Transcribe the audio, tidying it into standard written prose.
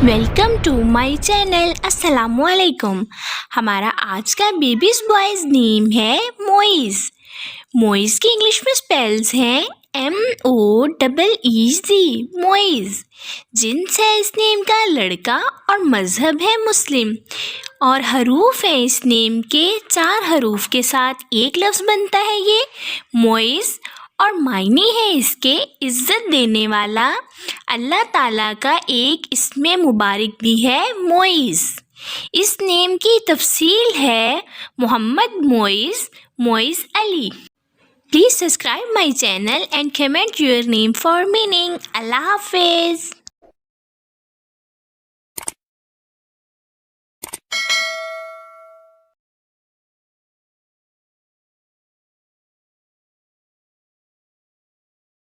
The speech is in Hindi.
Welcome to my channel. अस्सलामुअलैकुम। हमारा आज का बेबीज बॉयज़ नेम है मोइज़। मोइज़ की इंग्लिश में स्पेल्स हैं MOEEZ, मोइज़। जिन्स है इस नेम का लड़का और मज़हब है मुस्लिम। और हरूफ है इस नेम के 4 हरूफ के साथ एक लफ्ज़ बनता है ये मोइज़। और मायने है इसके इज़्ज़त देने वाला। अल्लाह ताला का एक इसमें मुबारक भी है मोइज़। इस नेम की तफसील है Mohammad Moiz Ali. Please subscribe my channel and comment your name for meaning. Allah Hafiz.